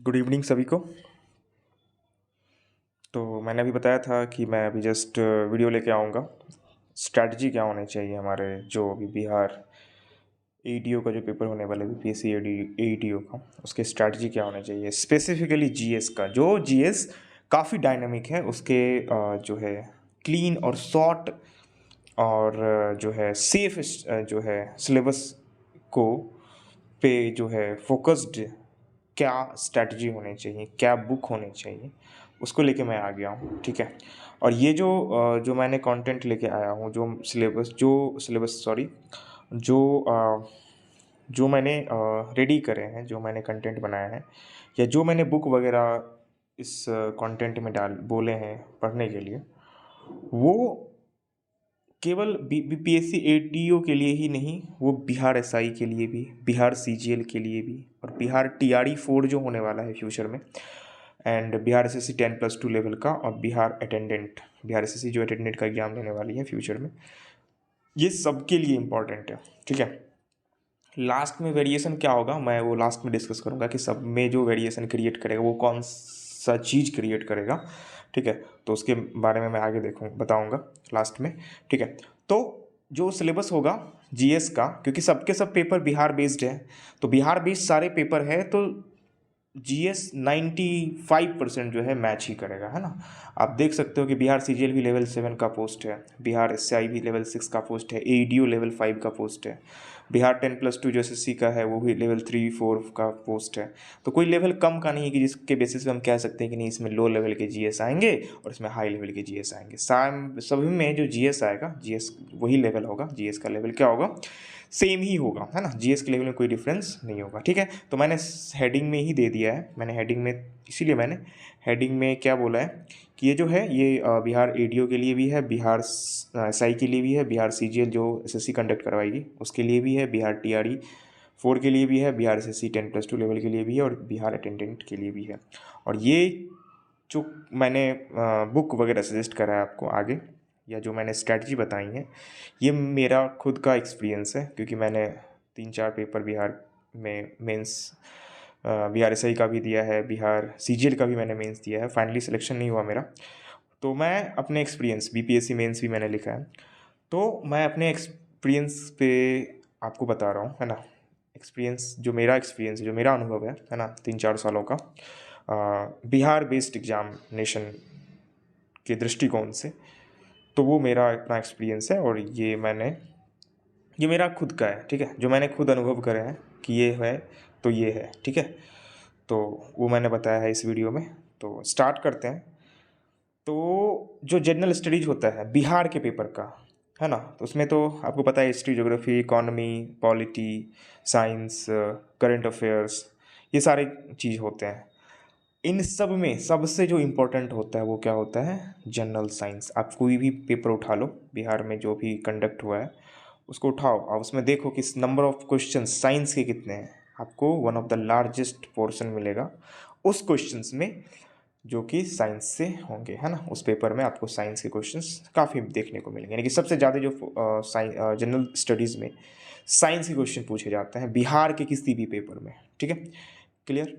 Good evening सभी को। तो मैंने अभी बताया था कि मैं अभी जस्ट वीडियो लेके आऊँगा। स्ट्रैटेजी क्या होनी चाहिए हमारे जो अभी बिहार एईटीओ का जो पेपर होने वाला है बीपीएससी एईटीओ का, उसके स्ट्रैटेजी क्या होनी चाहिए स्पेसिफिकली जीएस का। जो जीएस काफ़ी डायनामिक है, उसके जो है क्लीन और शॉर्ट और जो है सेफ जो है सिलेबस को पे जो है फोकस्ड क्या स्ट्रैटेजी होनी चाहिए, क्या बुक होनी चाहिए, उसको लेके मैं आ गया हूँ। ठीक है। और ये जो मैंने कंटेंट लेके आया हूँ, जो सिलेबस सॉरी जो मैंने रेडी करे हैं, जो मैंने कंटेंट बनाया है या जो मैंने बुक वगैरह इस कंटेंट में डाल बोले हैं पढ़ने के लिए, वो केवल बीपीएससी एटीओ के लिए ही नहीं, वो बिहार एसआई के लिए भी, बिहार सीजीएल के लिए भी, और बिहार टीआरई 4 जो होने वाला है फ्यूचर में, एंड बिहार एसएससी 10+2 लेवल का, और बिहार एसएससी जो अटेंडेंट का एग्जाम लेने वाली है फ्यूचर में, ये सबके लिए इम्पॉर्टेंट है। ठीक है। लास्ट में वेरिएशन क्या होगा मैं वो लास्ट में डिस्कस करूँगा कि सब में जो वेरिएशन क्रिएट करेगा वो कौन सा चीज़ क्रिएट करेगा। ठीक है। तो उसके बारे में मैं आगे बताऊँगा लास्ट में। ठीक है। तो जो सिलेबस होगा जीएस का, क्योंकि सबके सब पेपर बिहार बेस्ड है, तो बिहार बेस्ड सारे पेपर है, तो जीएस 95% जो है मैच ही करेगा, है ना। आप देख सकते हो कि बिहार सीजीएल भी लेवल 7 का पोस्ट है, बिहार एसआई भी लेवल 6 का पोस्ट है, एईडीओ लेवल 5 का पोस्ट है, बिहार 10+2 जो एसएससी का है वो भी लेवल 3-4 का पोस्ट है। तो कोई लेवल कम का नहीं है कि जिसके बेसिस पे हम कह सकते हैं कि नहीं इसमें लो लेवल के जीएस आएंगे और इसमें हाई लेवल के जीएस आएंगे। सभी में जो जीएस आएगा, जीएस वही लेवल होगा, जीएस का लेवल क्या होगा, सेम ही होगा, है ना। जीएस के लेवल में कोई डिफरेंस नहीं होगा। ठीक है। तो मैंने हेडिंग में ही दे दिया है, मैंने हेडिंग में, इसीलिए मैंने हेडिंग में क्या बोला है कि ये जो है ये बिहार एडीओ के लिए भी है, बिहार एसआई के लिए भी है, बिहार सीजीएल जो एसएससी कंडक्ट करवाएगी उसके लिए भी है, बिहार टीआरई 4 के लिए भी है, बिहार एसएससी 10+2 लेवल के लिए भी है, और बिहार अटेंडेंट के लिए भी है। और ये जो मैंने बुक वगैरह सजेस्ट करा है आपको आगे, या जो मैंने स्ट्रैटेजी बताई है, ये मेरा खुद का एक्सपीरियंस है, क्योंकि मैंने 3-4 पेपर बिहार में मेंस, बिहार एसआई का भी दिया है, बिहार सीजीएल का भी मैंने मेंस दिया है, फाइनली सिलेक्शन नहीं हुआ मेरा। तो मैं अपने एक्सपीरियंस, बीपीएससी मेंस भी मैंने लिखा है, तो मैं अपने एक्सपीरियंस पे आपको बता रहा हूँ, है ना। एक्सपीरियंस जो मेरा एक्सपीरियंस है, जो मेरा अनुभव है ना, 3-4 सालों का बिहार बेस्ड एग्जामिनेशन के दृष्टिकोण से, तो वो मेरा अपना एक्सपीरियंस है, और ये मेरा खुद का है। ठीक है। जो मैंने खुद अनुभव करे हैं कि ये है तो ये है। ठीक है। तो वो मैंने बताया है इस वीडियो में। तो स्टार्ट करते हैं। तो जो जनरल स्टडीज होता है बिहार के पेपर का, है ना, तो उसमें तो आपको पता है history, geography, economy, polity, science, current affairs, ये सारे चीज़ होते हैं। इन सब में सबसे जो इम्पोर्टेंट होता है वो क्या होता है, जनरल साइंस। आप कोई भी पेपर उठा लो बिहार में जो भी कंडक्ट हुआ है, उसको उठाओ और उसमें देखो कि नंबर ऑफ क्वेश्चन साइंस के कितने हैं, आपको one of the largest portion मिलेगा उस क्वेश्चंस में जो कि साइंस से होंगे, है ना। उस पेपर में आपको साइंस के क्वेश्चंस काफ़ी देखने को मिलेंगे, यानी कि सबसे ज़्यादा जो जनरल स्टडीज़ में साइंस के क्वेश्चन पूछे जाते हैं बिहार के किसी भी पेपर में। ठीक है। क्लियर।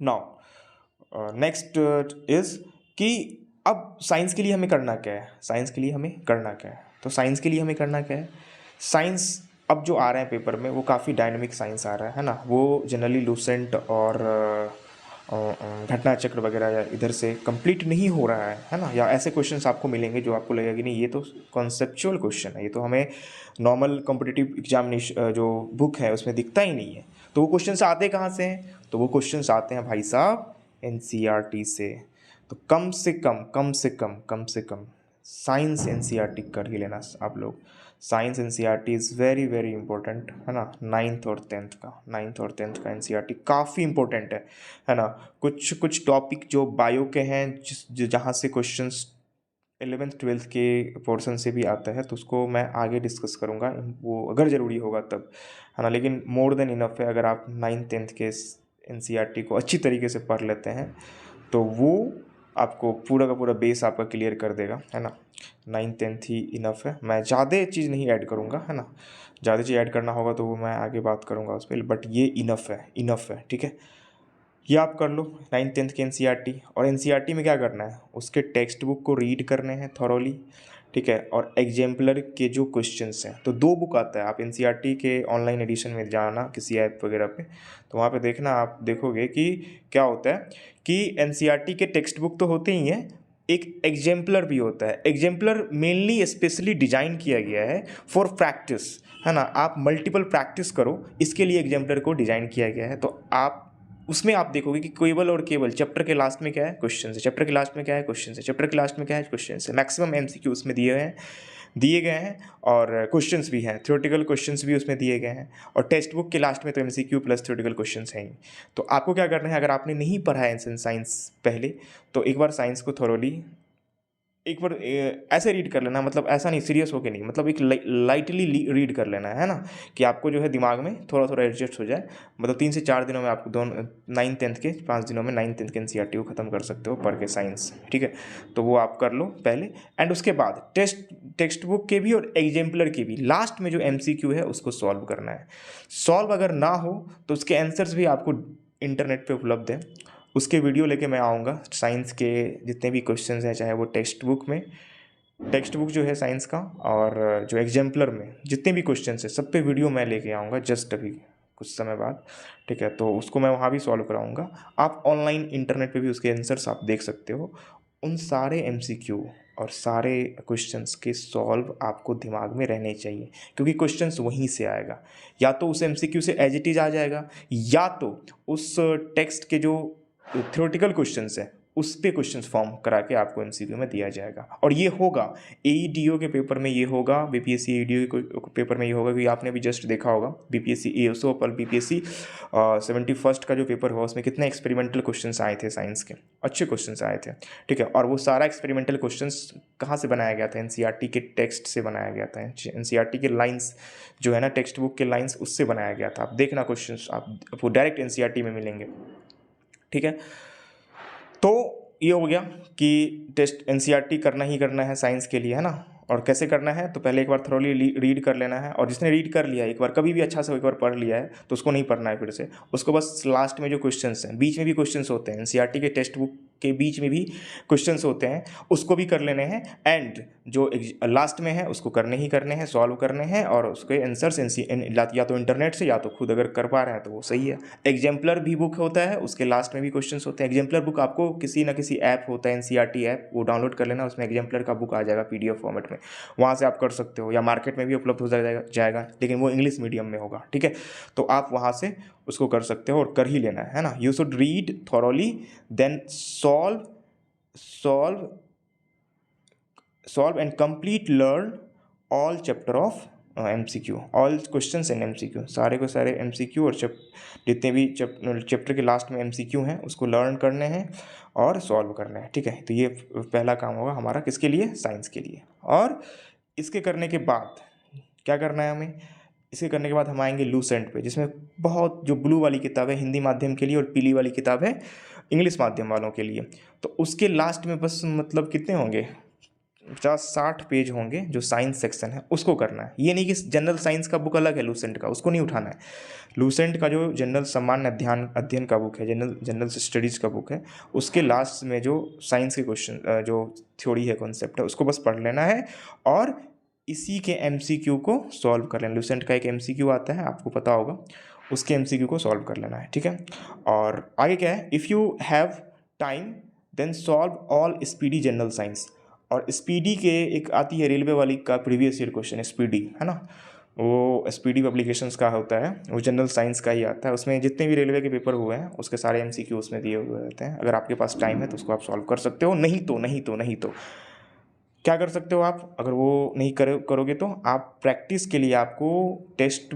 नाउ नेक्स्ट इज कि अब साइंस के लिए हमें करना क्या है, साइंस के लिए हमें करना क्या है, तो साइंस के लिए हमें करना क्या है, साइंस अब जो आ रहे हैं पेपर में वो काफ़ी डायनेमिक साइंस आ रहा है ना। वो जनरली लूसेंट और घटना चक्र वगैरह या इधर से कंप्लीट नहीं हो रहा है ना। या ऐसे क्वेश्चंस आपको मिलेंगे जो आपको लगेगा कि नहीं ये तो कॉन्सेप्चुअल क्वेश्चन है, ये तो हमें नॉर्मल कॉम्पिटिटिव एग्जामिनेशन जो बुक है उसमें दिखता ही नहीं है। तो वो क्वेश्चंस आते कहाँ से हैं, तो वो क्वेश्चंस आते हैं भाई साहब एनसीईआरटी से। तो कम से कम साइंस एनसीईआरटी कर ही लेना आप लोग। Science NCERT is very very important, है ना। 9th और 10th का एनसीईआरटी काफ़ी इंपॉर्टेंट है ना। कुछ कुछ टॉपिक जो बायो के हैं जहाँ से क्वेश्चंस 11th-12th के पोर्शन से भी आता है, तो उसको मैं आगे डिस्कस करूँगा, वो अगर ज़रूरी होगा तब, है ना। लेकिन मोर देन इनफ है अगर आप 9th-10th के एनसीईआरटी को अच्छी तरीके से पढ़ लेते हैं, तो वो आपको पूरा का पूरा बेस आपका क्लियर कर देगा, है ना। 9th-10th ही इनफ है, मैं ज़्यादा चीज़ नहीं ऐड करूँगा, है ना। ज़्यादा चीज़ ऐड करना होगा तो वो मैं आगे बात करूँगा उस पर, बट ये इनफ है, इनफ है। ठीक है। ये आप कर लो 9th 10th के एनसीईआरटी। और एनसीईआरटी में क्या करना है, उसके टेक्स्ट बुक को रीड करने हैं थॉरोली, ठीक है, और एग्जाम्पलर के जो क्वेश्चंस हैं, तो 2 बुक आता है, आप एनसीईआरटी के ऑनलाइन एडिशन में जाना किसी ऐप वगैरह पे, तो वहाँ पे देखना, आप देखोगे कि क्या होता है कि एनसीईआरटी के टेक्स्ट बुक तो होते ही हैं, एक एग्जाम्पलर भी होता है। एग्जाम्पलर मेनली स्पेशली डिजाइन किया गया है फॉर प्रैक्टिस, है ना, आप मल्टीपल प्रैक्टिस करो, इसके लिए एग्जाम्पलर को डिजाइन किया गया है। तो आप उसमें आप देखोगे कि केवल और केवल चैप्टर के लास्ट में क्या है, क्वेश्चन है, चैप्टर के लास्ट में क्या है, क्वेश्चन है, चैप्टर के लास्ट में क्या है, क्वेश्चन है। मैक्सिमम एमसीक्यू उसमें दिए गए हैं और क्वेश्चंस भी हैं, थ्योरेटिकल क्वेश्चंस भी उसमें दिए गए हैं, और टेक्स्ट बुक के लास्ट में तो एमसीक्यू प्लस थ्योरेटिकल क्वेश्चंस हैं ही। तो आपको क्या करना है, अगर आपने नहीं पढ़ा है साइंस पहले, तो एक बार साइंस को थोरोली एक बार ऐसे रीड कर लेना, मतलब ऐसा नहीं सीरियस होके नहीं, मतलब एक लाइटली रीड कर लेना है ना, कि आपको जो है दिमाग में थोड़ा थोड़ा एडजस्ट हो जाए। मतलब 3 से 4 दिनों में आपको दोनों 9th 10th के 5 दिनों में 9th 10th के एनसीईआरटी को ख़त्म कर सकते हो पढ़ के साइंस, ठीक है। तो वो आप कर लो पहले, एंड उसके बाद टेक्स्ट बुक के भी और एग्जाम्पलर के भी लास्ट में जो एमसीक्यू है उसको सॉल्व करना है। सॉल्व अगर ना हो तो उसके आंसर्स भी आपको इंटरनेट पे उपलब्ध है, उसके वीडियो लेके मैं आऊँगा। साइंस के जितने भी क्वेश्चंस हैं, चाहे वो टेक्स्ट बुक जो है साइंस का, और जो एग्जाम्पलर में जितने भी क्वेश्चंस हैं, सब पे वीडियो मैं लेके आऊँगा जस्ट अभी कुछ समय बाद, ठीक है। तो उसको मैं वहाँ भी सॉल्व कराऊँगा। आप ऑनलाइन इंटरनेट पे भी उसके आंसर्स आप देख सकते हो। उन सारे एमसीक्यू और सारे क्वेश्चंस के सॉल्व आपको दिमाग में रहने चाहिए, क्योंकि क्वेश्चंस वहीं से आएगा, या तो उस एमसीक्यू से एज इट इज आ जाएगा, या तो उस टेक्स्ट के जो थ्योरेटिकल क्वेश्चंस है उस पे क्वेश्चंस फॉर्म करा के आपको एमसीक्यू में दिया जाएगा। और ये होगा एईडीओ के पेपर में, ये होगा बीपीएससी एईडीओ के पेपर में, ये होगा, क्योंकि आपने भी जस्ट देखा होगा बीपीएससी एएसओ पर बीपीएससी 71st का जो पेपर हुआ उसमें कितने एक्सपेरिमेंटल क्वेश्चंस आए थे साइंस के, अच्छे क्वेश्चंस आए थे, ठीक है। और वो सारा एक्सपेरिमेंटल क्वेश्चंस कहाँ से बनाया गया था, एनसीईआरटी के टेक्स्ट से बनाया गया था, एनसीईआरटी के लाइन्स जो है ना, टेक्स्ट बुक के लाइन्स, उससे बनाया गया था। आप देखना क्वेश्चंस आपको डायरेक्ट एनसीईआरटी में मिलेंगे, ठीक है। तो ये हो गया कि टेस्ट एनसीईआरटी करना ही करना है साइंस के लिए, है ना। और कैसे करना है, तो पहले एक बार थोरोली रीड कर लेना है, और जिसने रीड कर लिया है एक बार, कभी भी अच्छा से एक बार पढ़ लिया है, तो उसको नहीं पढ़ना है फिर से, उसको बस लास्ट में जो क्वेश्चंस हैं, बीच में भी क्वेश्चंस होते हैं एनसीईआरटी के टेक्स्ट बुक के बीच में भी क्वेश्चंस होते हैं, उसको भी कर लेने हैं, एंड जो लास्ट में है उसको करने ही करने हैं, सॉल्व करने हैं, और उसके आंसर्स या तो इंटरनेट से या तो खुद अगर कर पा रहे हैं तो वो सही है। एग्जाम्पलर भी बुक होता है, उसके लास्ट में भी क्वेश्चंस होते हैं। एग्जाम्पलर बुक आपको किसी ना किसी ऐप होता है, एनसीईआरटी ऐप, वो डाउनलोड कर लेना, उसमें एग्जाम्पलर का बुक आ जाएगा पीडीएफ फॉर्मेट में, वहाँ से आप कर सकते हो, या मार्केट में भी उपलब्ध हो जाएगा, लेकिन वो इंग्लिश मीडियम में होगा, ठीक है। तो आप वहाँ से उसको कर सकते हो, और कर ही लेना है ना। You should read thoroughly, then solve solve and complete learn all chapter of MCQ, all questions in MCQ, सारे को सारे MCQ और जितने भी चैप्टर के लास्ट में MCQ हैं उसको लर्न करने हैं और सॉल्व करना है, ठीक है। तो ये पहला काम होगा हमारा, किसके लिए, साइंस के लिए। और इसके करने के बाद क्या करना है हमें, इसके करने के बाद हम आएंगे लूसेंट पे, जिसमें बहुत जो ब्लू वाली किताब है हिंदी माध्यम के लिए, और पीली वाली किताब है इंग्लिश माध्यम वालों के लिए। तो उसके लास्ट में बस मतलब कितने होंगे, 50-60 पेज होंगे, जो साइंस सेक्शन है उसको करना है। ये नहीं कि जनरल साइंस का बुक अलग है लूसेंट का, उसको नहीं उठाना है। लूसेंट का जो जनरल सामान्य अध्ययन का बुक है, जनरल स्टडीज़ का बुक है, उसके लास्ट में जो साइंस के क्वेश्चन, जो थ्योरी है, कॉन्सेप्ट है, उसको बस पढ़ लेना है, और इसी के एमसीक्यू को सॉल्व कर लेना। लूसेंट का एक एमसीक्यू आता है, आपको पता होगा, उसके एमसीक्यू को सॉल्व कर लेना है, ठीक है। और आगे क्या है, if you have time then solve all Speedy general science. और स्पीडी के एक आती है रेलवे वाली का प्रीवियस ईयर क्वेश्चन, स्पीडी, है ना, वो स्पीडी पब्लिकेशंस का होता है, वो जनरल साइंस का ही आता है। उसमें जितने भी रेलवे के पेपर हुए हैं उसके सारे एमसीक्यू उसमें दिए हुए रहते हैं। अगर आपके पास टाइम है तो उसको आप सॉल्व कर सकते हो, नहीं तो क्या कर सकते हो आप, अगर वो नहीं करोगे तो आप प्रैक्टिस के लिए आपको टेक्स्ट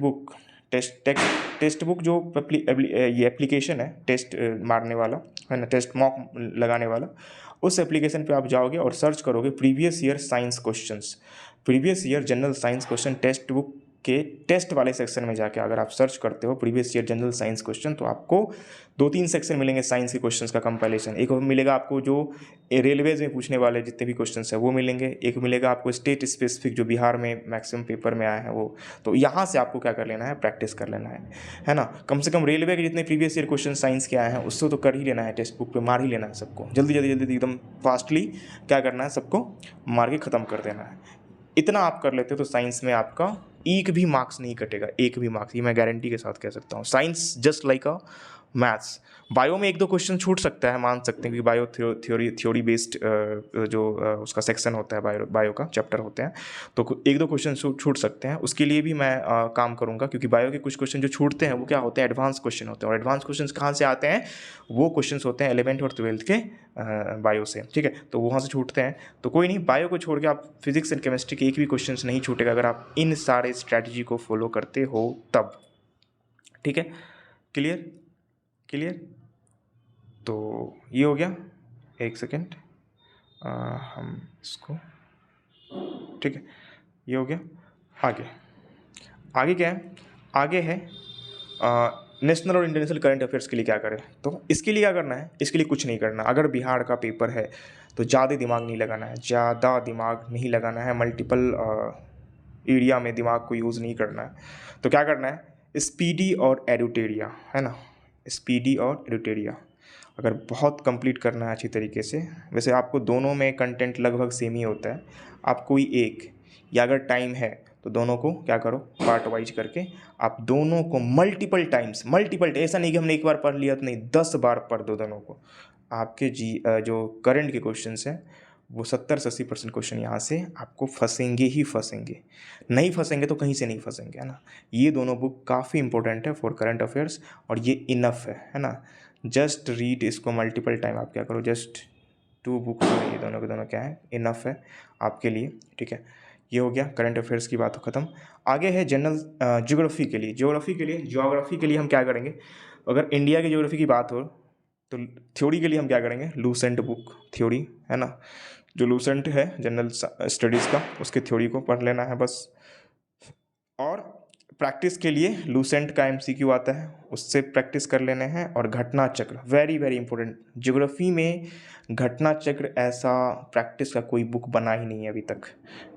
बुक जो ये एप्लीकेशन है, टेस्ट मारने वाला है ना, टेस्ट मॉक लगाने वाला, उस एप्लीकेशन पे आप जाओगे और सर्च करोगे previous year science questions, previous year general science question text book के टेस्ट वाले सेक्शन में जाके अगर आप सर्च करते हो previous year general science question, तो आपको 2-3 सेक्शन मिलेंगे साइंस के क्वेश्चंस का कंपाइलेशन। एक मिलेगा आपको जो रेलवेज में पूछने वाले जितने भी क्वेश्चंस हैं वो मिलेंगे, एक मिलेगा आपको स्टेट स्पेसिफिक जो बिहार में मैक्सिमम पेपर में आए हैं वो। तो यहाँ से आपको क्या कर लेना है, प्रैक्टिस कर लेना है ना। कम से कम रेलवे के जितने प्रीवियस ईयर क्वेश्चन साइंस के आए हैं उससे तो कर ही लेना है, टेक्स्ट बुक पे मार ही लेना है सबको, जल्दी जल्दी जल्दी एकदम फास्टली क्या करना है, सबको मार के ख़त्म कर देना है। इतना आप कर लेते हो तो साइंस में आपका एक भी मार्क्स नहीं कटेगा, एक भी मार्क्स, ये मैं गारंटी के साथ कह सकता हूँ। साइंस जस्ट लाइक अ मैथ्स। बायो में 1-2 क्वेश्चन छूट सकता है, मान सकते हैं, क्योंकि बायो थ्योरी बेस्ड जो उसका सेक्शन होता है, बायो का चैप्टर होते हैं, तो 1-2 क्वेश्चन छूट सकते हैं। उसके लिए भी मैं काम करूँगा, क्योंकि बायो के कुछ क्वेश्चन जो छूटते हैं वो क्या होते हैं, एडवांस क्वेश्चन होते हैं। और एडवांस क्वेश्चन कहाँ से आते हैं, वो क्वेश्चन होते हैं 11th और 12th के बायो से, ठीक है, तो वहाँ से छूटते हैं। तो कोई नहीं, बायो को छोड़ के आप फिजिक्स एंड केमिस्ट्री के एक भी क्वेश्चन नहीं छूटेगा अगर आप इन सारे स्ट्रैटेजी को फॉलो करते हो तब, ठीक है। Clear clear. तो ये हो गया, एक सेकेंड, हम इसको, ठीक है, ये हो गया। आगे आगे क्या है, आगे है नेशनल और इंटरनेशनल करंट अफेयर्स के लिए क्या करें। तो इसके लिए क्या करना है, इसके लिए कुछ नहीं करना। अगर बिहार का पेपर है तो ज़्यादा दिमाग नहीं लगाना है, ज़्यादा दिमाग नहीं लगाना है, मल्टीपल एरिया में दिमाग को यूज़ नहीं करना है। तो क्या करना है, स्पीडी और एडुटेरिया, है ना, स्पीडी और एडुटेरिया अगर बहुत कंप्लीट करना है अच्छी तरीके से, वैसे आपको दोनों में कंटेंट लगभग सेम ही होता है, आप कोई एक, या अगर टाइम है तो दोनों को क्या करो, पार्ट वाइज करके आप दोनों को मल्टीपल टाइम्स, ऐसा नहीं कि हमने एक बार पढ़ लिया तो नहीं, 10 बार पढ़ दो दोनों को। आपके जो करंट के क्वेश्चंस हैं वो 70 से 80% क्वेश्चन यहाँ से आपको फंसेंगे ही फंसेंगे, नहीं फंसेंगे तो कहीं से नहीं फंसेंगे, है ना। ये दोनों बुक काफ़ी इंपॉर्टेंट है फॉर करंट अफेयर्स, और ये इनफ है ना। जस्ट रीड इसको मल्टीपल टाइम, आप क्या करो, जस्ट 2 बुक, ये दोनों के दोनों क्या है, इनफ है आपके लिए, ठीक है। ये हो गया करंट अफेयर्स की बात ख़त्म। आगे है जनरल ज्योग्राफी के लिए। ज्योग्राफी के लिए हम क्या करेंगे, अगर इंडिया की ज्योग्राफी की बात हो तो थ्योरी के लिए हम क्या करेंगे, लूसेंट बुक थ्योरी, है ना, जो लूसेंट है जनरल स्टडीज़ का, उसके थ्योरी को पढ़ लेना है बस। और प्रैक्टिस के लिए लूसेंट का एमसीक्यू आता है, उससे प्रैक्टिस कर लेने हैं। और घटना चक्र वेरी वेरी इंपॉर्टेंट, ज्योग्राफी में घटना चक्र ऐसा प्रैक्टिस का कोई बुक बना ही नहीं है अभी तक,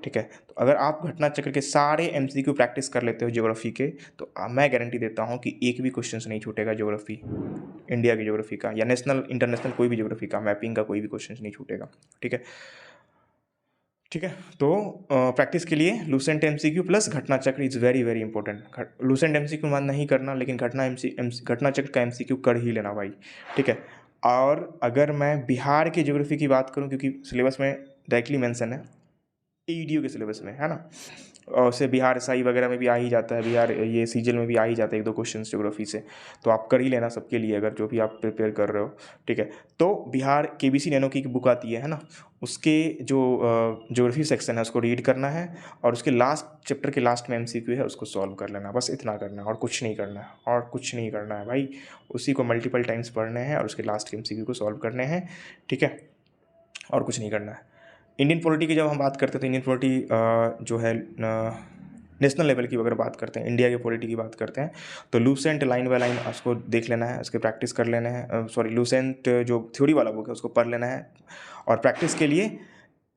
ठीक है। तो अगर आप घटना चक्र के सारे एमसीक्यू प्रैक्टिस कर लेते हो ज्योग्राफी के, तो मैं गारंटी देता हूँ कि एक भी क्वेश्चन नहीं छूटेगा ज्योग्राफी, इंडिया की ज्योग्राफी का या नेशनल इंटरनेशनल कोई भी ज्योग्राफी का, मैपिंग का कोई भी क्वेश्चन नहीं छूटेगा, ठीक है। ठीक है, तो प्रैक्टिस के लिए लूसेंट एमसीक्यू प्लस घटना चक्र is very very important. Lucent MCQ मान नहीं करना, लेकिन घटना चक्र का एमसीक्यू कर ही लेना भाई, ठीक है। और अगर मैं बिहार की ज्योग्राफी की बात करूं, क्योंकि सिलेबस में डायरेक्टली मेंशन है, ईडीओ के सिलेबस में, है ना, और उससे बिहार एसआई वगैरह में भी आ ही जाता है, बिहार ये सीजल में भी आ ही जाता है 1-2 क्वेश्चन ज्योग्राफी से, तो आप कर ही लेना सबके लिए अगर जो भी आप प्रिपेयर कर रहे हो, ठीक है। तो बिहार केबीसी नैनो की बुक आती है ना, उसके जो ज्योग्राफी सेक्शन है उसको रीड करना है, और उसके लास्ट चैप्टर के लास्ट में एमसीक्यू है उसको सॉल्व कर लेना, बस इतना करना है, और कुछ नहीं करना है, और कुछ नहीं करना है भाई। उसी को मल्टीपल टाइम्स पढ़ने हैं और उसके लास्ट के एमसीक्यू को सॉल्व करने हैं, ठीक है, और कुछ नहीं करना है। इंडियन पॉलिटी की जब हम बात करते हैं तो इंडियन पॉलिटी जो है नेशनल लेवल की अगर बात करते हैं, इंडिया की पॉलिटी की बात करते हैं, तो लूसेंट लाइन बाय लाइन उसको देख लेना है, उसके प्रैक्टिस कर लेना है। लूसेंट जो थ्योरी वाला बुक है उसको पढ़ लेना है, और प्रैक्टिस के लिए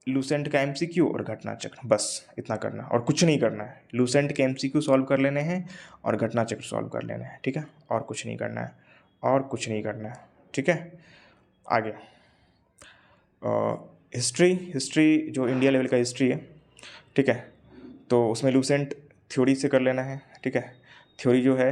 लूसेंट का एमसीक्यू और घटना चक्र, बस इतना करना और कुछ नहीं करना है। लूसेंट के एमसीक्यू सॉल्व कर लेने हैं और घटना चक्र सॉल्व कर लेना है, ठीक है, और कुछ नहीं करना है, और कुछ नहीं करना है, ठीक है। आगे हिस्ट्री जो इंडिया लेवल का हिस्ट्री है, ठीक है, तो उसमें लूसेंट थ्योरी से कर लेना है, ठीक है। थ्योरी जो है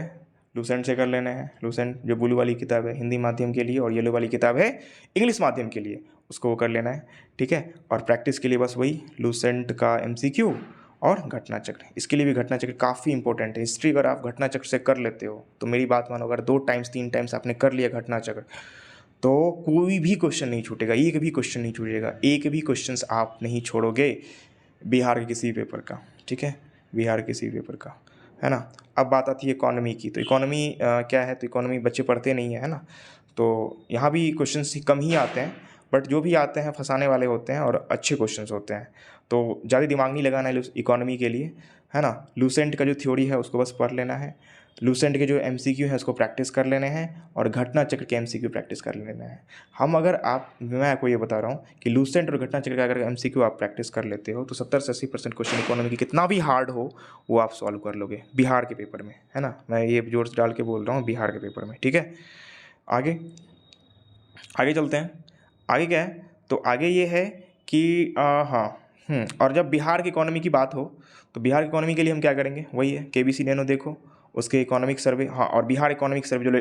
लूसेंट से कर लेना है। लूसेंट जो ब्लू वाली किताब है हिंदी माध्यम के लिए, और येलो वाली किताब है इंग्लिश माध्यम के लिए, उसको वो कर लेना है, ठीक है। और प्रैक्टिस के लिए बस वही लूसेंट का एमसीक्यू और घटना चक्र। इसके लिए भी घटना चक्र काफ़ी इंपॉर्टेंट है। हिस्ट्री अगर आप घटना चक्र से कर लेते हो तो मेरी बात मानो, अगर 2 टाइम्स 3 टाइम्स आपने कर लिया घटना चक्र, तो कोई भी क्वेश्चन नहीं छूटेगा, एक भी क्वेश्चन नहीं छूटेगा, एक भी क्वेश्चन आप नहीं छोड़ोगे बिहार के किसी पेपर का, ठीक है, बिहार के किसी पेपर का, है ना। अब बात आती है इकोनॉमी की, तो इकोनॉमी क्या है, तो इकोनॉमी बच्चे पढ़ते नहीं है ना, तो यहाँ भी क्वेश्चन कम ही आते हैं, बट जो भी आते हैं फंसाने वाले होते हैं और अच्छे क्वेश्चंस होते हैं, तो ज़्यादा दिमाग नहीं लगाना है इकोनॉमी के लिए, है ना। लूसेंट का जो थ्योरी है उसको बस पढ़ लेना है, लूसेंट के जो एमसीक्यू है उसको प्रैक्टिस कर लेने हैं, और घटना चक्र के एमसीक्यू प्रैक्टिस कर लेना है। मैं आपको ये बता रहा हूँ कि लूसेंट और घटना चक्र का अगर एमसीक्यू आप प्रैक्टिस कर लेते हो तो 70 से 80% क्वेश्चन इकोनॉमी की कितना भी हार्ड हो वो आप सॉल्व कर लोगे बिहार के पेपर में, है ना। मैं ये जोर से डाल के बोल रहा हूँ, बिहार के पेपर में, ठीक है। आगे आगे चलते हैं। आगे क्या है, तो आगे ये है कि हाँ, और जब बिहार की इकोनॉमी की बात हो तो बिहार की इकोनॉमी के लिए हम क्या करेंगे, वही है केबीसी नैनो देखो, उसके इकोनॉमिक सर्वे, हाँ, और बिहार इकोनॉमिक सर्वे जो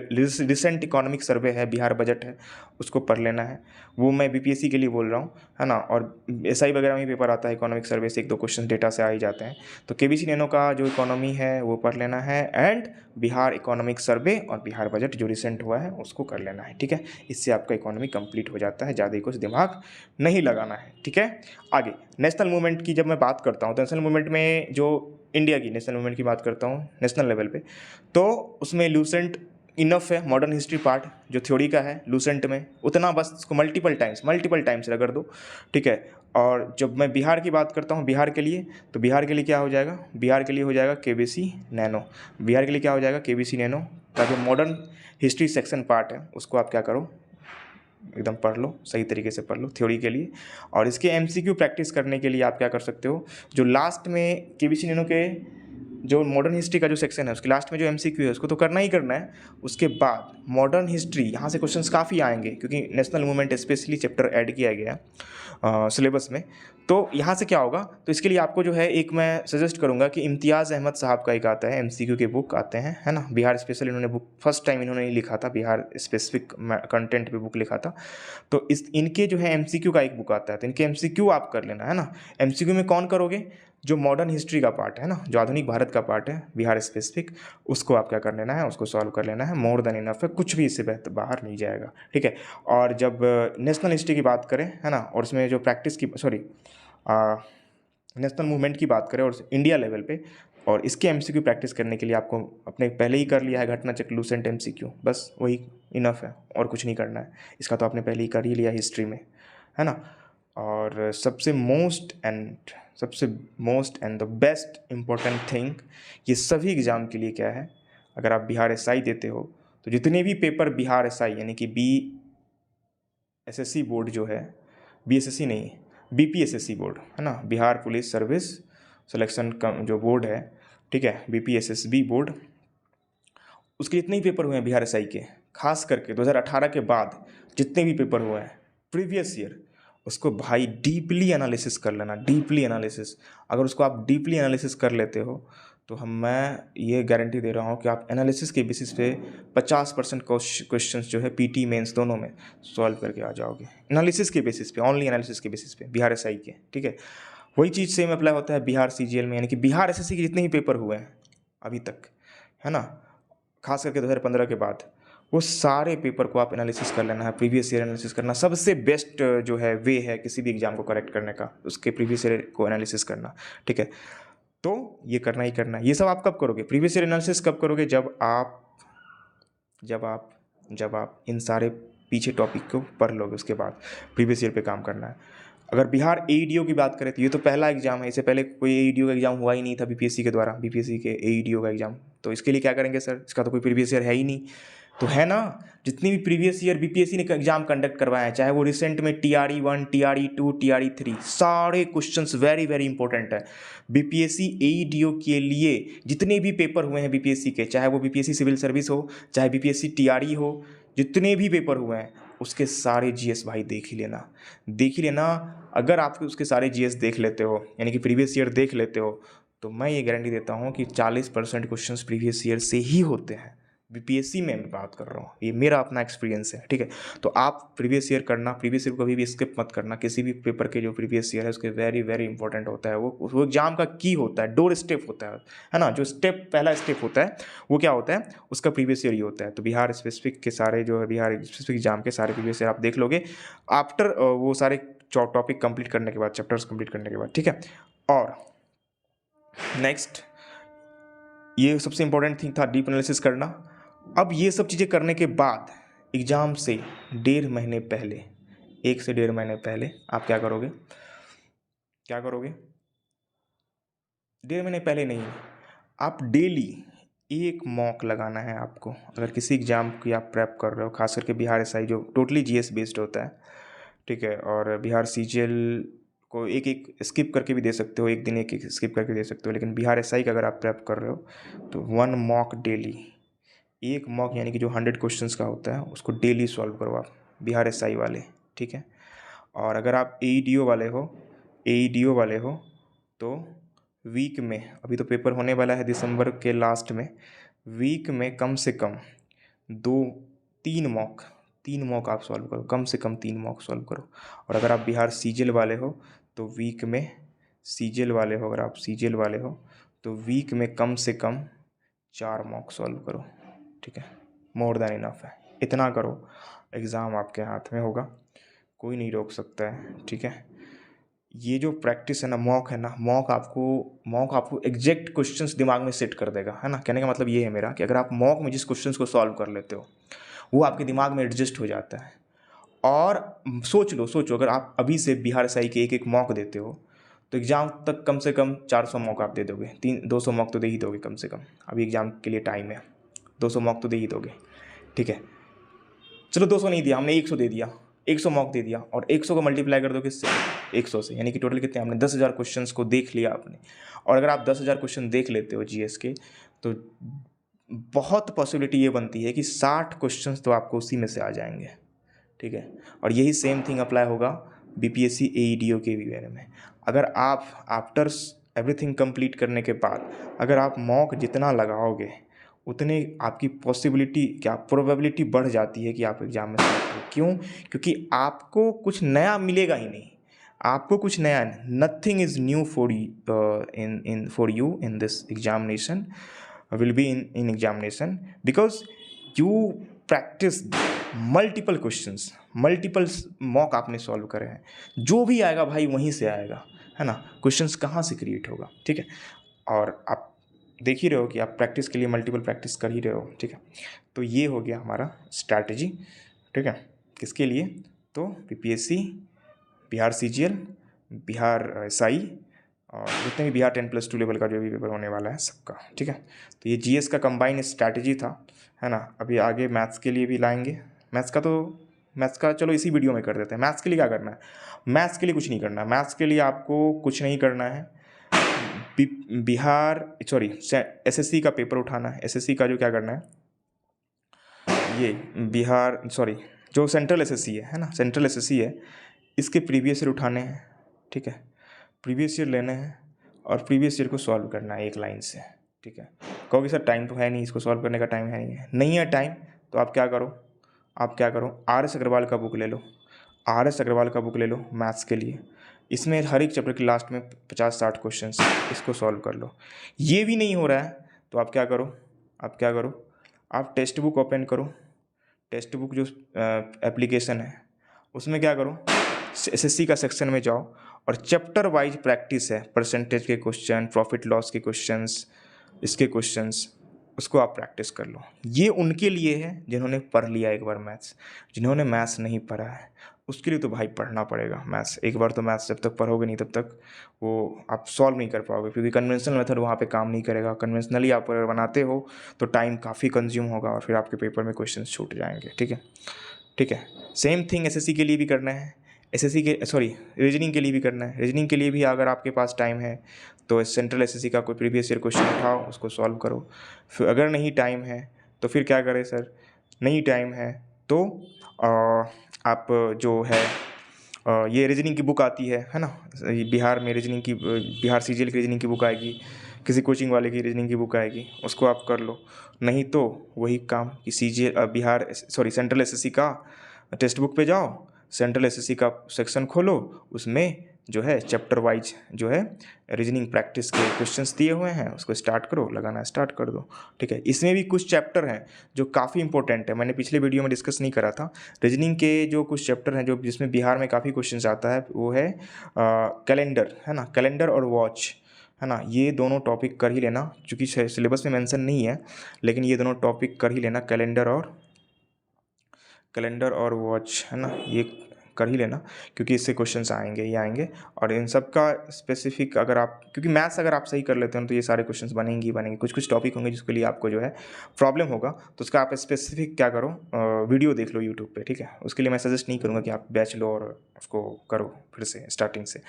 रिसेंट इकोनॉमिक सर्वे है, बिहार बजट है, उसको पढ़ लेना है। वो मैं बीपीएससी के लिए बोल रहा हूँ, है ना। और एसआई वगैरह में पेपर आता है इकोनॉमिक सर्वे से, 1-2 क्वेश्चन डेटा से आ ही जाते हैं। तो केबीसी नैनो का जो इकोनॉमी है वो पढ़ लेना है, एंड बिहार इकोनॉमिक सर्वे और बिहार बजट जो रिसेंट हुआ है उसको कर लेना है, ठीक है। इससे आपका इकोनॉमी कंप्लीट हो जाता है, ज़्यादा कुछ दिमाग नहीं लगाना है, ठीक है। आगे नेशनल मूवमेंट की जब मैं बात करता हूँ तो नेशनल मूवमेंट में जो इंडिया की नेशनल मूवमेंट की बात करता हूँ नेशनल लेवल पे, तो उसमें लूसेंट इनफ है, मॉडर्न हिस्ट्री पार्ट जो थ्योरी का है लूसेंट में, उतना बस उसको मल्टीपल टाइम्स रगड़ दो, ठीक है। और जब मैं बिहार की बात करता हूँ बिहार के लिए, तो बिहार के लिए क्या हो जाएगा, बिहार के लिए हो जाएगा केबीसी नैनो। बिहार के लिए क्या हो जाएगा, केबीसी नैनो का जो मॉडर्न हिस्ट्री सेक्शन पार्ट है उसको आप क्या करो, एकदम पढ़ लो, सही तरीके से पढ़ लो थ्योरी के लिए। और इसके एमसीक्यू प्रैक्टिस करने के लिए आप क्या कर सकते हो, जो लास्ट में केबीसी नैनो के जो मॉडर्न हिस्ट्री का जो सेक्शन है उसके लास्ट में जो एमसीक्यू है उसको तो करना ही करना है। उसके बाद मॉडर्न हिस्ट्री, यहाँ से क्वेश्चंस काफ़ी आएंगे क्योंकि national movement specially chapter add किया गया है सिलेबस में। तो यहाँ से क्या होगा, तो इसके लिए आपको जो है एक मैं सजेस्ट करूँगा कि इम्तियाज़ अहमद साहब का एक आता है एमसीक्यू के बुक आते हैं, है ना। बिहार स्पेशल इन्होंने बुक फर्स्ट टाइम इन्होंने ही लिखा था, बिहार स्पेसिफिक कंटेंट पे बुक लिखा था। तो इनके जो है एमसीक्यू का एक बुक आता है, तो इनके एमसीक्यू आप कर लेना, है ना। एमसीक्यू में कौन करोगे, जो मॉडर्न हिस्ट्री का पार्ट है ना, जो आधुनिक भारत का पार्ट है बिहार स्पेसिफिक, उसको आप क्या कर लेना है, उसको सॉल्व कर लेना है, मोर देन इनफ है, कुछ भी इससे बेहतर बाहर नहीं जाएगा, ठीक है। और जब नेशनल हिस्ट्री की बात करें, है ना, और उसमें जो प्रैक्टिस की नेशनल मूवमेंट की बात करें और इंडिया लेवल पे, और इसके एमसीक्यू प्रैक्टिस करने के लिए आपको अपने पहले ही कर लिया है घटना चक्र लूसेंट एमसीक्यू, बस वही इनफ है और कुछ नहीं करना है। इसका तो आपने पहले ही कर ही लिया हिस्ट्री में, है ना। और सबसे most and the best important thing ये सभी एग्ज़ाम के लिए क्या है, अगर आप बिहार एसआई देते हो तो जितने भी पेपर बिहार एसआई यानी कि बीएसएससी बोर्ड जो है, बीएसएससी नहीं, बीपीएसएससी बोर्ड, है ना, बिहार पुलिस सर्विस सिलेक्शन का जो बोर्ड है, ठीक है, बीपीएसएसबी बोर्ड, उसके जितने ही पेपर हुए हैं बिहार एसआई के, खास करके 2018 के बाद जितने भी पेपर हुए हैं प्रीवियस ईयर, उसको भाई डीपली एनालिसिस कर लेना, डीपली एनालिसिस। अगर उसको आप डीपली एनालिसिस कर लेते हो तो मैं ये गारंटी दे रहा हूँ कि आप एनालिसिस के बेसिस पे 50% क्वेश्चंस जो है पीटी मेंस दोनों में सॉल्व करके आ जाओगे, एनालिसिस के बेसिस पे, ओनली एनालिसिस के बेसिस पे बिहार एसआई के, ठीक है। वही चीज़ सेम अप्लाई होता है बिहार सीजीएल में, यानी कि बिहार एसएससी के जितने ही पेपर हुए हैं अभी तक, है ना, खास करके 2015 के बाद, वो सारे पेपर को आप एनालिसिस कर लेना है, प्रीवियस ईयर एनालिसिस करना सबसे बेस्ट जो है वे है किसी भी एग्जाम को करेक्ट करने का, उसके प्रीवियस ईयर को एनालिसिस करना, ठीक है। तो ये करना ही करना है। ये सब आप कब करोगे, प्रीवियस ईयर एनालिसिस कब करोगे, जब आप इन सारे पीछे टॉपिक को पढ़ लोगे, उसके बाद प्रीवियस ईयर पे काम करना है। अगर बिहार एईडीओ की बात करें तो ये तो पहला एग्जाम है, इससे पहले कोई एईडीओ का एग्जाम हुआ ही नहीं था बीपीएससी के द्वारा, बीपीएससी के एईडीओ का एग्जाम, तो इसके लिए क्या करेंगे सर, इसका तो कोई प्रीवियस ईयर है ही नहीं, तो है ना। जितनी भी प्रीवियस ईयर बीपीएससी ने एग्जाम कंडक्ट करवाए हैं, चाहे वो रिसेंट में टीआरई 1, टीआरई 2, टीआरई 3, सारे क्वेश्चंस वेरी वेरी इंपॉर्टेंट है बीपीएससी एईडीओ के लिए। जितने भी पेपर हुए हैं बीपीएससी के, चाहे वो बीपीएससी सिविल सर्विस हो, चाहे बीपीएससी टीआरई हो, जितने भी पेपर हुए हैं उसके सारे जीएस भाई देख ही लेना। अगर आप उसके सारे जीएस देख लेते हो, यानी कि प्रीवियस ईयर देख लेते हो, तो मैं ये गारंटी देता हूँ कि 40% क्वेश्चंस प्रीवियस ईयर से ही होते हैं, बीपीएससी में मैं बात कर रहा हूँ, ये मेरा अपना एक्सपीरियंस है, ठीक है। तो आप प्रीवियस ईयर करना, प्रीवियस ईयर को कभी भी स्किप मत करना, किसी भी पेपर के जो प्रीवियस ईयर है उसके वेरी वेरी इंपॉर्टेंट होता है, वो एग्जाम का की होता है, डोर स्टेप होता है ना, जो पहला स्टेप होता है वो क्या होता है, उसका प्रीवियस ईयर ही होता है। तो बिहार स्पेसिफिक के सारे जो है, बिहार स्पेसिफिक एग्जाम के सारे प्रीवियस ईयर आप देख लोगे आफ्टर वो सारे टॉपिक कंप्लीट करने के बाद, चैप्टर्स कंप्लीट करने के बाद, ठीक है। और नेक्स्ट, ये सबसे इंपॉर्टेंट थिंग था डीप एनालिसिस करना। अब ये सब चीज़ें करने के बाद एग्ज़ाम से 1.5 महीने पहले 1 से 1.5 महीने पहले आप क्या करोगे, 1.5 महीने पहले नहीं, आप डेली एक मॉक लगाना है आपको। अगर किसी एग्ज़ाम की आप प्रेप कर रहे हो, खास करके बिहार एसआई जो टोटली जीएस बेस्ड होता है, ठीक है, और बिहार सीजीएल को एक एक स्किप करके भी दे सकते हो, एक दिन एक एक स्किप करके दे सकते हो, लेकिन बिहार एसआई का अगर आप प्रेप कर रहे हो तो 1 मॉक डेली, एक मॉक यानी कि जो 100 क्वेश्चंस का होता है उसको डेली सॉल्व करो आप, बिहार एसआई वाले, ठीक है। और अगर आप एईडीओ वाले हो तो वीक में, अभी तो पेपर होने वाला है दिसंबर के लास्ट में, वीक में कम से कम 3 मॉक आप सॉल्व करो, कम से कम 3 मॉक सॉल्व करो। और अगर आप बिहार सीजीएल वाले हो तो वीक में, अगर आप सीजीएल वाले हो तो वीक में कम से कम 4 मॉक सॉल्व करो, ठीक है। मोर देन इनफ है, इतना करो, एग्ज़ाम आपके हाथ में होगा, कोई नहीं रोक सकता है, ठीक है। ये जो प्रैक्टिस है ना, मॉक आपको एग्जैक्ट क्वेश्चंस दिमाग में सेट कर देगा, है ना। कहने का मतलब ये है मेरा कि अगर आप मॉक में जिस क्वेश्चंस को सॉल्व कर लेते हो वो आपके दिमाग में एडजस्ट हो जाता है। और सोचो अगर आप अभी से बिहार एसआई के एक एक मॉक देते हो तो एग्ज़ाम तक कम से कम 400 मॉक आप दे दोगे, 200 मॉक तो दे ही दोगे कम से कम, अभी एग्ज़ाम के लिए टाइम है, 200 मॉक तो दे ही दोगे, ठीक है। चलो 200 नहीं दिया हमने, 100 दे दिया, 100 मॉक दे दिया, और 100 को मल्टीप्लाई कर दो किससे, 100 से, यानी कि टोटल कितने, हमने 10,000 क्वेश्चंस को देख लिया आपने। और अगर आप 10,000 क्वेश्चन देख लेते हो जीएस के, तो बहुत पॉसिबिलिटी ये बनती है कि 60 क्वेश्चंस तो आपको उसी में से आ जाएंगे, ठीक है। और यही सेम थिंग अप्लाई होगा बीपीएससी एईडीओ के भी बारे में। अगर आप आफ्टर एवरीथिंग कंप्लीट करने के बाद अगर आप मॉक जितना लगाओगे उतने आपकी पॉसिबिलिटी, क्या प्रोबेबिलिटी बढ़ जाती है कि आप एग्ज़ाम में सेलेक्ट हो। क्यों? क्योंकि आपको कुछ नया मिलेगा ही नहीं, आपको कुछ नया, nothing is new for you in this examination, will be in examination, because you practice multiple questions, multiple mock आपने सॉल्व करे हैं, जो भी आएगा भाई वहीं से आएगा, है ना। क्वेश्चंस कहाँ से क्रिएट होगा, ठीक है। और आप देख ही रहे हो कि आप प्रैक्टिस के लिए मल्टीपल प्रैक्टिस कर ही रहे हो, ठीक है। तो ये हो गया हमारा स्ट्रैटेजी, ठीक है, किसके लिए, तो BPSC, Bihar CGL, Bihar SI, और जितने भी बिहार 10+2 लेवल का जो भी पेपर होने वाला है सबका, ठीक है। तो ये जीएस का कंबाइन स्ट्रैटेजी था, है ना। अभी आगे मैथ्स के लिए भी लाएंगे, मैथ्स का चलो इसी वीडियो में कर देते हैं। मैथ्स के लिए क्या करना है, मैथ्स के लिए कुछ नहीं करना है, मैथ्स के लिए आपको कुछ नहीं करना है, एसएससी का पेपर उठाना है। एसएससी का जो क्या करना है, ये जो सेंट्रल एसएससी है ना, सेंट्रल एसएससी है, इसके प्रीवियस ईयर उठाने हैं, ठीक है, प्रीवियस ईयर लेने हैं और प्रीवियस ईयर को सॉल्व करना है एक लाइन से, ठीक है। कहोगे सर टाइम तो है नहीं, इसको सॉल्व करने का टाइम है नहीं है टाइम, तो आप क्या करो, आर.एस. अग्रवाल का बुक ले लो मैथ्स के लिए। इसमें हर एक चैप्टर के लास्ट में 50-60 क्वेश्चन, इसको सॉल्व कर लो। ये भी नहीं हो रहा है तो आप क्या करो, आप टेक्स्ट बुक ओपन करो, टेक्स्ट बुक जो एप्लीकेशन है उसमें क्या करो, एसएससी का सेक्शन में जाओ और चैप्टर वाइज प्रैक्टिस है, परसेंटेज के क्वेश्चन, प्रॉफिट लॉस के क्वेश्चंस, इसके क्वेश्चंस, उसको आप प्रैक्टिस कर लो। ये उनके लिए है जिन्होंने पढ़ लिया एक बार मैथ्स, जिन्होंने मैथ्स नहीं पढ़ा है उसके लिए तो भाई पढ़ना पड़ेगा मैथ्स। एक बार तो मैथ्स जब तक पढ़ोगे नहीं तब तक वो आप सॉल्व नहीं कर पाओगे, क्योंकि कन्वेंशनल मेथड वहाँ पे काम नहीं करेगा। कन्वेंशनली आप अगर बनाते हो तो टाइम काफ़ी कंज्यूम होगा और फिर आपके पेपर में क्वेश्चन छूट जाएंगे, ठीक है। सेम थिंग एसएससी के लिए भी करना है, रीजनिंग के लिए भी करना है। रीजनिंग के लिए भी अगर आपके पास टाइम है तो सेंट्रल एसएससी का कोई प्रीवियस ईयर क्वेश्चन उठाओ, उसको सॉल्व करो। फिर अगर नहीं टाइम है तो फिर क्या करें सर, नहीं टाइम है तो आप जो है ये रीजनिंग की बुक आती है ना, बिहार में रीजनिंग की, बिहार सीजीएल की रीजनिंग की बुक आएगी, किसी कोचिंग वाले की रीजनिंग की बुक आएगी, उसको आप कर लो। नहीं तो वही काम कि सेंट्रल एसएससी का टेक्स्ट बुक पे जाओ, सेंट्रल एसएससी का सेक्शन खोलो, उसमें जो है चैप्टर वाइज जो है रीजनिंग प्रैक्टिस के क्वेश्चंस दिए हुए हैं, उसको स्टार्ट करो, लगाना स्टार्ट कर दो, ठीक है। इसमें भी कुछ चैप्टर हैं जो काफ़ी इंपॉर्टेंट है, मैंने पिछले वीडियो में डिस्कस नहीं करा था। रीजनिंग के जो कुछ चैप्टर हैं जो जिसमें बिहार में काफ़ी क्वेश्चंस आता है, वो है कैलेंडर, है ना, कैलेंडर और वॉच, है ना। ये दोनों टॉपिक कर ही लेना, चूँकि सिलेबस में मेंशन नहीं है, लेकिन ये दोनों टॉपिक कर ही लेना, कैलेंडर और वॉच, है ना, ये कर ही लेना, क्योंकि इससे क्वेश्चंस आएंगे ही आएंगे। और इन सब का स्पेसिफिक अगर आप, क्योंकि मैथ्स अगर आप सही कर लेते हो तो ये सारे क्वेश्चंस बनेंगे ही बनेंगे। कुछ कुछ टॉपिक होंगे जिसके लिए आपको जो है प्रॉब्लम होगा, तो उसका आप स्पेसिफिक क्या करो, वीडियो देख लो यूट्यूब पे, ठीक है। उसके लिए मैं सजेस्ट नहीं करूँगा कि आप बैच लो और उसको करो फिर से स्टार्टिंग से,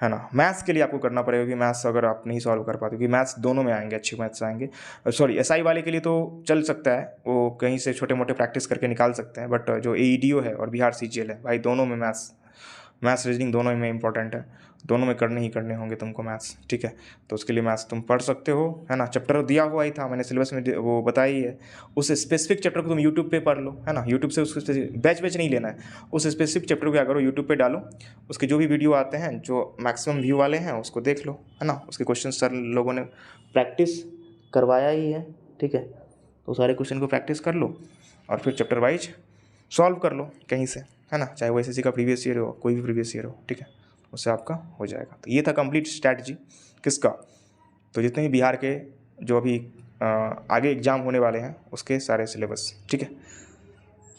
है ना। मैथ्स के लिए आपको करना पड़ेगा, क्योंकि मैथ्स अगर आप नहीं सॉल्व कर पाते, क्योंकि मैथ्स दोनों में आएंगे, अच्छे मैथ्स आएंगे। सॉरी, एसआई वाले के लिए तो चल सकता है, वो कहीं से छोटे मोटे प्रैक्टिस करके निकाल सकते हैं, बट जो एईडीओ है और बिहार सीजीएल है भाई, दोनों में मैथ्स रीजनिंग दोनों में इंपॉर्टेंट है, दोनों में करने ही करने होंगे तुमको मैथ्स, ठीक है। तो उसके लिए मैथ्स तुम पढ़ सकते हो, है ना। चैप्टर दिया हुआ ही था, मैंने सिलेबस में वो बताया ही है। उस स्पेसिफिक चैप्टर को तुम यूट्यूब पे पढ़ लो, है ना। यूट्यूब से उसको बैच नहीं लेना है, उस स्पेसिफिक चैप्टर को क्या करो, यूट्यूब पे डालो, उसके जो भी वीडियो आते हैं जो मैक्सिमम व्यू वाले हैं उसको देख लो, है ना। उसके क्वेश्चन सर लोगों ने प्रैक्टिस करवाया ही है, ठीक है। तो सारे क्वेश्चन को प्रैक्टिस कर लो और फिर चैप्टर वाइज सॉल्व कर लो कहीं से, है ना। चाहे वो एसएससी का प्रीवियस ईयर हो, कोई भी प्रीवियस ईयर हो, ठीक है, उससे आपका हो जाएगा। तो ये था कंप्लीट स्ट्रैटेजी किसका, तो जितने भी बिहार के जो अभी आगे एग्ज़ाम होने वाले हैं उसके सारे सिलेबस, ठीक है।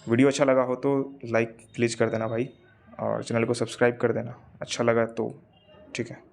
वीडियो अच्छा लगा हो तो लाइक प्लीज़ कर देना भाई, और चैनल को सब्सक्राइब कर देना, अच्छा लगा तो, ठीक है।